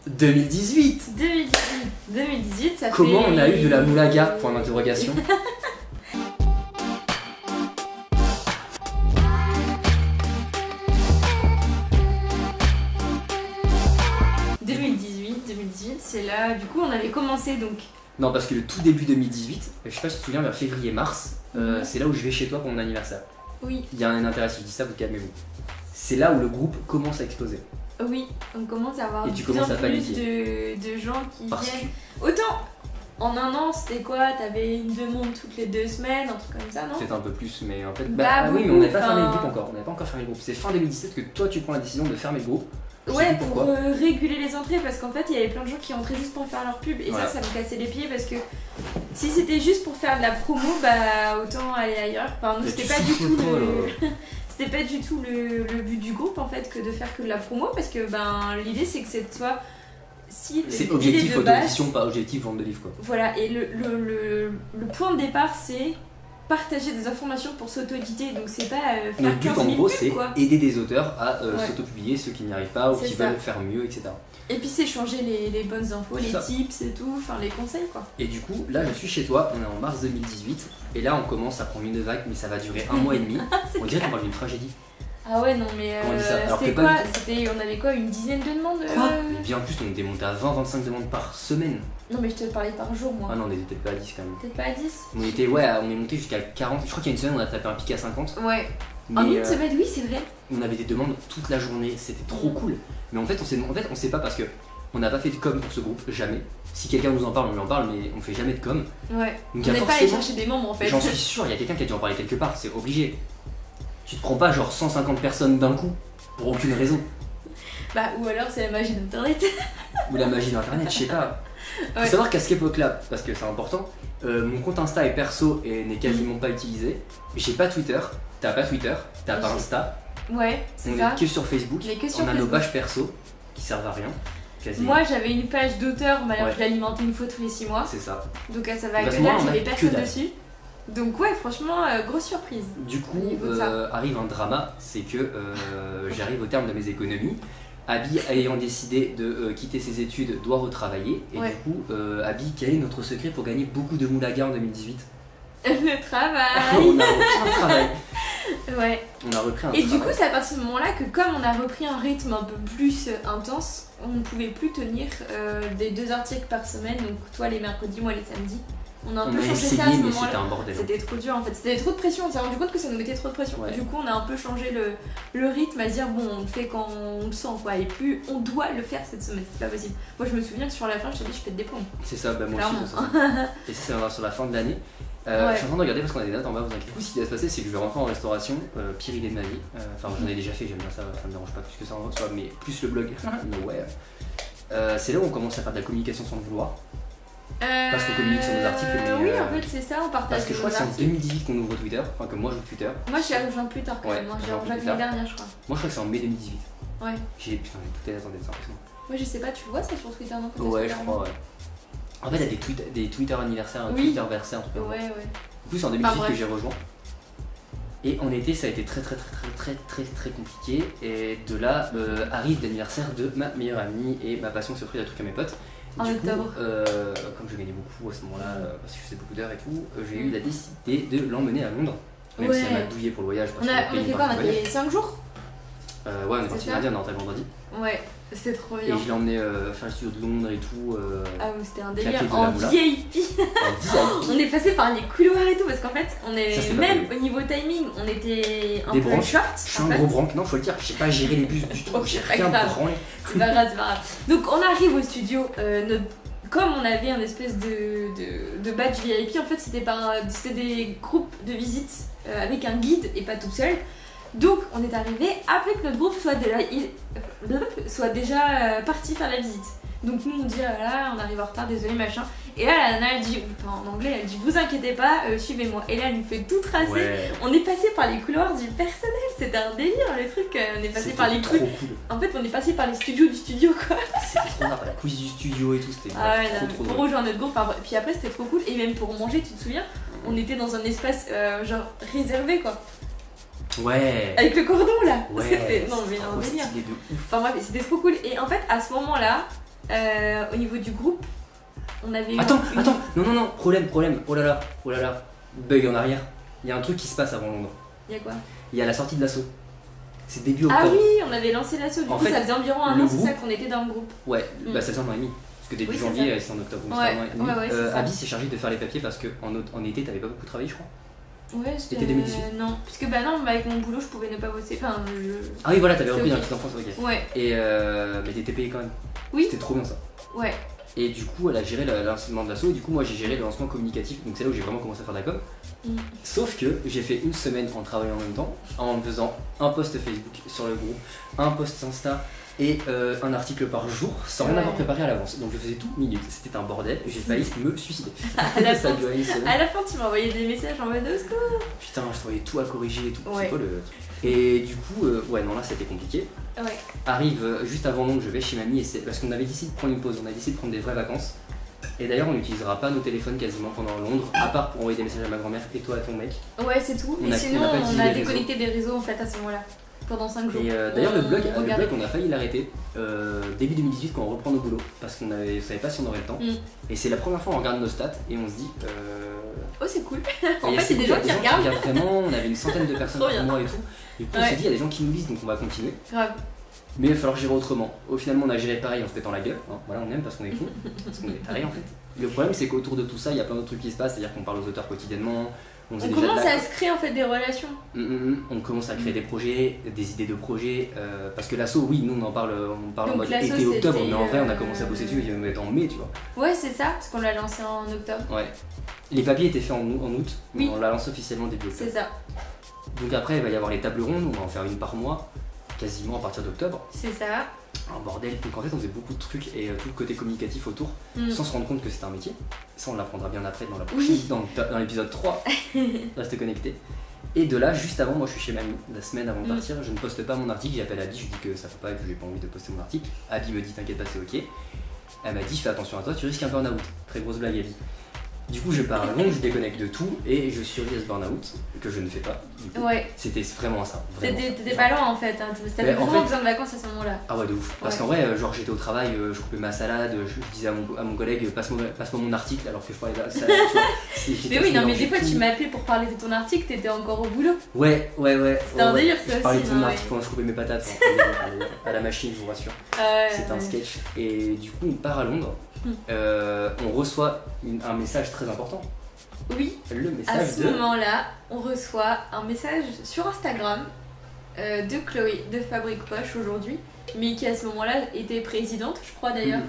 2018. 2018, ça Comment fait... on a eu de la moulaga, point d'interrogation. C'est là, du coup on avait commencé donc. Non, parce que le tout début 2018, je sais pas si tu te souviens, vers février-mars, c'est là où je vais chez toi pour mon anniversaire. Oui. Il y a un intérêt, si je dis ça, vous calmez-vous. C'est là où le groupe commence à exploser. Oui, on commence à avoir et tu commences à paniquer. de gens qui viennent. Autant en un an, c'était quoi? T'avais une demande toutes les 2 semaines, un truc comme ça, non? Peut-être un peu plus, mais en fait. Oui, mais on n'avait pas fermé le groupe encore. On n'avait pas encore fermé le groupe. C'est fin 2017 que toi tu prends la décision de fermer le groupe. Ouais, pour réguler les entrées, parce qu'en fait il y avait plein de gens qui entraient juste pour faire leur pub et voilà. ça me cassait les pieds parce que si c'était juste pour faire de la promo, bah autant aller ailleurs. Enfin, nous c'était pas du tout c'était pas du tout le but du groupe en fait que de faire que de la promo, parce que ben l'idée c'est que c'est soit c'est objectif auto-édition, pas objectif vente de livres quoi. Voilà, et le point de départ c'est partager des informations pour s'auto-éditer, donc c'est pas faire 15 000 pubs, en gros c'est aider des auteurs à s'auto-publier, ceux qui n'y arrivent pas ou qui veulent faire mieux, etc. Et puis c'est changer les bonnes infos, les tips et tout, enfin les conseils quoi. Et du coup là je suis chez toi, on est en mars 2018 et là on commence à prendre une vague, mais ça va durer 1 mois et demi. On dirait qu'on parle d'une tragédie. Ah ouais non mais c'était quoi? On avait quoi, une dizaine de demandes Mais bien plus, on était monté à 20-25 demandes par semaine. Non mais je te parlais par jour moi. Ah non, on était peut-être pas à 10 quand même. Peut-être pas à 10. On est monté jusqu'à 40, je crois qu'il y a une semaine on a tapé un pic à 50. Ouais. En une semaine, oui c'est vrai. On avait des demandes toute la journée, c'était trop cool. Mais en fait on sait pas parce que on n'a pas fait de com pour ce groupe, jamais. Si quelqu'un nous en parle, on lui en parle, mais on fait jamais de com. Ouais. Donc on n'est pas allé chercher des membres en fait. J'en suis sûr, il y a quelqu'un qui a dû en parler quelque part, c'est obligé. Tu te prends pas genre 150 personnes d'un coup, pour aucune raison. Bah ou alors c'est la magie d'internet. Ou la magie d'internet, je sais pas. Faut savoir qu'à cette époque-là, parce que c'est important, mon compte Insta est perso et n'est quasiment pas utilisé. J'ai pas Twitter, t'as pas Twitter, t'as pas Insta. Ouais, c'est ça. On est que sur Facebook, on a nos pages perso qui servent à rien. Quasiment. Moi j'avais une page d'auteur, mais alors je l'alimentais une fois tous les 6 mois. C'est ça. Donc ça va que là, j'avais personne dessus. Donc ouais, franchement, grosse surprise. Du coup, arrive un drama, c'est que j'arrive au terme de mes économies. Abby, ayant décidé de quitter ses études, doit retravailler. Et du coup, Abby, quel est notre secret pour gagner beaucoup de moulaga en 2018? Le travail. On a repris un travail. Ouais. On a repris un travail. Et du coup, c'est à partir de ce moment-là que comme on a repris un rythme un peu plus intense, on ne pouvait plus tenir des 2 articles par semaine. Donc toi les mercredis, moi les samedis. On a un peu changé ça à ce moment-là. C'était un bordel. C'était trop dur en fait, c'était trop de pression, on s'est rendu compte que ça nous mettait trop de pression. Du coup on a un peu changé le rythme à se dire bon on le fait quand on le sent quoi, et plus on doit le faire cette semaine, c'est pas possible. Moi je me souviens que sur la fin je t'ai dit je pète des plombs. C'est ça, bah moi aussi. Et ça c'est sur la fin de l'année. Je suis en train de regarder parce qu'on a des dates en bas, vous inquiétez. Du coup ce qui va se passer c'est que je vais rentrer en restauration, pire idée de ma vie. Enfin j'en ai déjà fait, j'aime bien ça, ça me dérange pas plus que ça en soi, mais plus le blog. C'est là où on commence à faire de la communication sans le vouloir. Parce qu'on communique sur nos articles. Oui, en fait, c'est ça, on partage. Parce que je crois que c'est en 2018 qu'on ouvre Twitter, enfin que moi j'ouvre Twitter. Moi je suis rejoint plus tard quand même, j'ai rejoint l'année dernière, je crois. Moi je crois que c'est en mai 2018. Ouais. J'ai tout attendez, c'est impressionnant. Moi je sais pas, tu vois ça sur Twitter non? Ouais, je crois, ouais. En fait, il y a des Twitter anniversaires, un Twitter versaire, un truc comme ça. Ouais. Du coup, c'est en 2018 que j'ai rejoint. Et en été, ça a été très compliqué. Et de là arrive l'anniversaire de ma meilleure amie et ma passion de s'offrir des trucs à mes potes. En octobre. Comme je gagnais beaucoup à ce moment-là, parce que je faisais beaucoup d'heures et tout, j'ai eu la décidé de l'emmener à Londres. Même si elle m'a douillé pour le voyage. On a fait quoi? On a fait 5 jours? Ouais, on est parti lundi, on est rentré vendredi. Ouais, c'était trop bien. Et je l'ai emmené faire le studio de Londres et tout. Ah oui, c'était un délire en VIP. On est passé par les couloirs et tout, parce qu'en fait, on est même au niveau timing, on était un peu short. Je suis un gros branque, non, faut le dire, je sais pas gérer les bus du tout, j'ai rien branlé. C'est pas grave. Donc on arrive au studio, comme on avait un espèce de badge VIP, en fait c'était des groupes de visite avec un guide et pas tout seul. Donc on est arrivé après que notre groupe soit déjà parti faire la visite. Donc nous on dit là on arrive en retard, désolé machin. Et là la nana elle dit, en anglais elle dit vous inquiétez pas, suivez-moi. Et là elle nous fait tout tracer. Ouais. On est passé par les couloirs du personnel, c'était un délire le truc. On est passé par les trucs. Cool. En fait on est passé par les studios du studio quoi. C'était trop bien, la coulisses du studio et tout, c'était trop pour rejoindre notre groupe. Puis après c'était trop cool. Et même pour manger, tu te souviens, on était dans un espace genre réservé quoi. Ouais. Avec le cordon là. Ouais. C'était non mais un délire. Enfin bref, c'était trop cool. Et en fait à ce moment-là, au niveau du groupe, on avait. Attends, non, problème, oh là là, bug en arrière. Il y a un truc qui se passe avant Londres. Il y a quoi? Il y a la sortie de l'assaut. C'est début octobre. Ah oui, on avait lancé l'assaut, du coup ça faisait environ un an, c'est ça qu'on était dans le groupe. Ouais, bah ça faisait un an et demi. Parce que début janvier, c'est en octobre. Donc ouais, Abby s'est chargée de faire les papiers parce qu'en été, t'avais pas beaucoup travaillé, je crois. Ouais, c'était 2018. Non, puisque bah non, avec mon boulot, je pouvais ne pas bosser. Enfin, Ah oui, voilà, t'avais repris dans la petite enfance, ok. Ouais. Et mais t'étais payé quand même. Oui. C'était trop bien ça. Ouais. Et du coup, elle a géré le lancement de l'assaut, et du coup, moi j'ai géré le lancement communicatif, donc c'est là où j'ai vraiment commencé à faire de la com. Sauf que j'ai fait une semaine en travaillant en même temps, en faisant un post Facebook sur le groupe, un post Insta et un article par jour, sans rien avoir préparé à l'avance. Donc je faisais tout minute, c'était un bordel, j'ai failli me suicider. À la fin, tu m'as envoyé des messages en mode au secours. Putain, je trouvais tout à corriger et tout, c'est pas le... Et du coup, ouais, non, là c'était compliqué. Ouais. Arrive juste avant Londres, je vais chez mamie et c'est parce qu'on avait décidé de prendre une pause, on a décidé de prendre des vraies vacances. Et d'ailleurs, on n'utilisera pas nos téléphones quasiment pendant Londres, à part pour envoyer des messages à ma grand-mère et toi à ton mec. Ouais, c'est tout. Et sinon, on a déconnecté des réseaux en fait à ce moment-là, pendant 5 jours. Et d'ailleurs, le blog, on a failli l'arrêter début 2018 quand on reprend nos boulots, parce qu'on savait pas si on aurait le temps. Et c'est la première fois qu'on regarde nos stats et on se dit. Oh, c'est cool. En fait, c'est des gens qui regardent. Vraiment, on avait une centaine de personnes par mois et tout. Et puis on s'est dit, il y a des gens qui nous lisent donc on va continuer. Grave. Mais il va falloir gérer autrement. Finalement, on a géré pareil en se pétant la gueule. Hein. Voilà, on aime parce qu'on est cool, parce qu'on est taré en fait. Le problème, c'est qu'autour de tout ça, il y a plein d'autres trucs qui se passent, c'est-à-dire qu'on parle aux auteurs quotidiennement. On commence à se créer en fait des relations. On commence à créer des projets, des idées de projets. Parce que l'asso, oui, nous on parle en mode été-octobre, mais en vrai, on a commencé à bosser dessus, il va être en mai, tu vois. Ouais, c'est ça, parce qu'on l'a lancé en octobre. Ouais. Les papiers étaient faits en août, mais on l'a lancé officiellement début octobre. C'est ça. Donc après, il va y avoir les tables rondes, on va en faire une par mois, quasiment à partir d'octobre. C'est ça. Un bordel, donc en fait on faisait beaucoup de trucs et tout le côté communicatif autour, sans se rendre compte que c'était un métier. Ça on l'apprendra bien après dans la prochaine, dans l'épisode 3. Reste connecté. Et de là, juste avant, moi je suis chez mamie, la semaine avant de partir, je ne poste pas mon article, j'appelle Abby, je lui dis que ça fait pas, que j'ai pas envie de poster mon article. Abby me dit t'inquiète pas, c'est ok. Elle m'a dit fais attention à toi, tu risques un burn-out. Très grosse blague Abby. Du coup, je pars à Londres, je déconnecte de tout et je survis à ce burn-out que je ne fais pas. Ouais. C'était vraiment ça. T'étais pas loin en fait, hein. T'avais vraiment besoin de vacances à ce moment-là. Ah ouais, de ouf. Parce qu'en vrai, genre j'étais au travail, je coupais ma salade, je disais à mon collègue passe-moi mon article alors que je parlais de la salade. Mais oui, non, mais des fois tu m'appelais pour parler de ton article, t'étais encore au boulot. Ouais. C'était un délire ça aussi. Je parlais de mon article quand je coupais mes patates à la machine, je vous rassure. C'était un sketch. Et du coup, on part à Londres, on reçoit un message très important. Oui, le message à ce moment-là, on reçoit un message sur Instagram de Chloé de Fabrique Poche aujourd'hui, mais qui à ce moment-là était présidente, je crois d'ailleurs,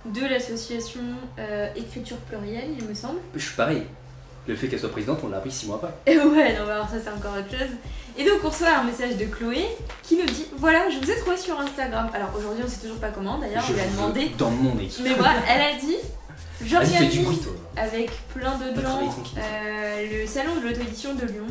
de l'association Écriture Plurielle, il me semble. Je suis pareil. Le fait qu'elle soit présidente, on l'a appris 6 mois après. Et ouais, non, alors ça c'est encore autre chose. Et donc on reçoit un message de Chloé qui nous dit voilà, je vous ai trouvé sur Instagram. Alors aujourd'hui, on sait toujours pas comment, d'ailleurs, on lui a demandé. Dans mon équipe. Mais voilà, elle a dit. J'organise bruit, avec plein de gens le salon de l'auto-édition de Lyon.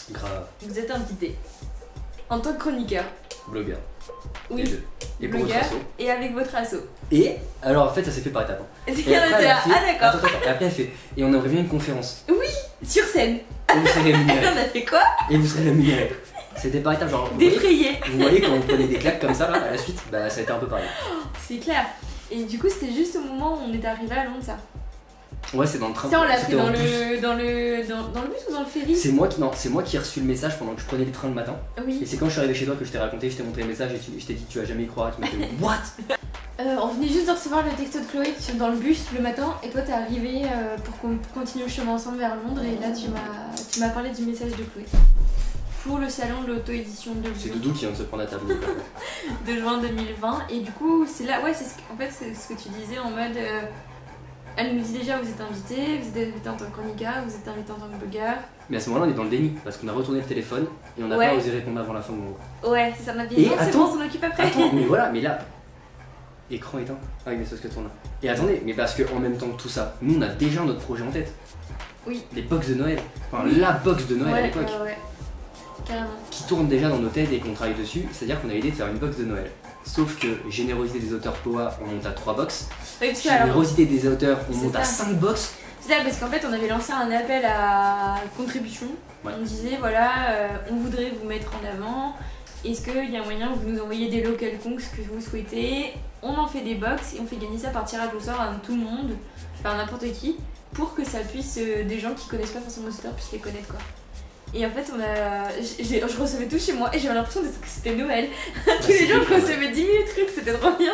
Grave. Vous êtes invité en tant que chroniqueur. Blogueur. Oui. Et blogueur, pour votre asso. et avec votre asso. Et alors en fait ça s'est fait par étapes. Et après, d'accord. Attends, et après elle fait et on aimerait bien une conférence. Oui, sur scène. Et vous serez rémunéré. On a fait quoi? Et vous serez rémunéré. C'était par étapes, genre. Défrayé. Vous voyez quand on prenait des claques comme ça là, à la suite, bah ça a été un peu pareil. C'est clair. Et du coup, c'était juste au moment où on est arrivé à Londres, ça. Ouais, c'est dans le train. Ça, on l'a fait dans le bus ou dans le ferry? C'est moi qui ai reçu le message pendant que je prenais le train le matin. Oui. Et c'est quand je suis arrivé chez toi que je t'ai raconté, je t'ai montré le message et je t'ai dit tu vas jamais y croire. Et tu m'as fait what? On venait juste de recevoir le texto de Chloé dans le bus le matin et toi t'es arrivé pour qu'on continue le chemin ensemble vers Londres et là tu m'as parlé du message de Chloé. Pour le salon de l'auto-édition de Lyon. C'est Doudou qui vient de se prendre la table. De juin 2020 et du coup c'est là, ouais c'est en fait c'est ce que tu disais en mode elle nous dit déjà vous êtes invité, vous êtes invité en tant que chroniqueur, vous êtes invité en tant que blogueur. Mais à ce moment-là on est dans le déni parce qu'on a retourné le téléphone et on n'a pas osé répondre avant la fin de mon. Ouais c'est ça m'a dit. Non, c'est bon, on s'en occupe après. Attends, mais voilà, mais là écran éteint. Ah oui mais c'est ce que tourne là. Et attendez, mais parce qu'en même temps que tout ça, nous on a déjà notre projet en tête. Oui. Les box de Noël. Enfin la box de Noël à l'époque. Ouais. Carrément. Qui tourne déjà dans nos têtes et qu'on travaille dessus, c'est-à-dire qu'on a l'idée de faire une box de Noël. Sauf que générosité des auteurs POA, on monte à 3 box. Oui, générosité des auteurs, on monte à 5 box. C'est ça, parce qu'en fait, on avait lancé un appel à contribution. Ouais. On disait, voilà, on voudrait vous mettre en avant est-ce qu'il y a moyen que vous nous envoyez des lots quelconques que vous souhaitez? On en fait des box et on fait gagner ça par tirage au sort à tout le monde, par n'importe qui, pour que ça puisse, des gens qui connaissent pas forcément Monster puissent les connaître quoi. Et en fait, je recevais tout chez moi et j'avais l'impression que c'était Noël. Tous les jours, je recevais 10 000 trucs, c'était trop bien.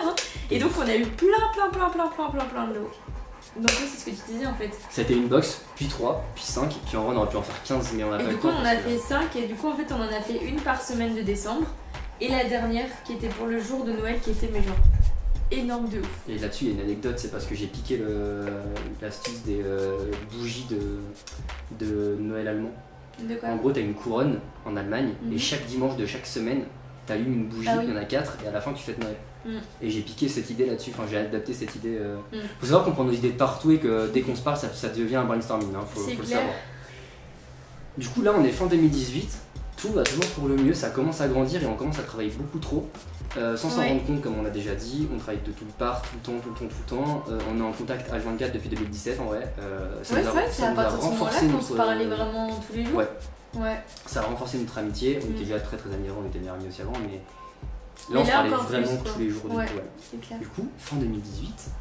Et donc, on a eu plein de lots. Donc, oui, c'est ce que tu disais en fait. C'était une box, puis 3, puis 5, puis en vrai, on aurait pu en faire 15, mais on a pas eu le temps. Et du coup, on a fait 5, et du coup, en fait, on en a fait une par semaine de décembre. Et la dernière qui était pour le jour de Noël, qui était, mais genre, énorme de ouf. Et là-dessus, il y a une anecdote, c'est parce que j'ai piqué l'astuce des bougies de Noël allemand. De quoi? En gros, t'as une couronne en Allemagne, et chaque dimanche de chaque semaine, t'allumes une bougie, il y en a 4, et à la fin, tu fêtes Noël. Et j'ai piqué cette idée là-dessus, enfin j'ai adapté cette idée. Faut savoir qu'on prend nos idées de partout et que dès qu'on se parle, ça devient un brainstorming, hein, faut le savoir. Du coup, là, on est fin 2018, tout va toujours pour le mieux, ça commence à grandir et on commence à travailler beaucoup trop. Sans s'en rendre compte, comme on a déjà dit, on travaille de toutes parts, tout le temps. On est en contact H24 depuis 2017 en vrai. C'est vrai que c'est à partir de ce moment-là qu'on se parlait vraiment tous les jours. Ouais. Ça a renforcé notre amitié. On était déjà très amis avant, on était meilleurs amis aussi avant, mais là on se parlait vraiment tous les jours. Du coup, fin 2018,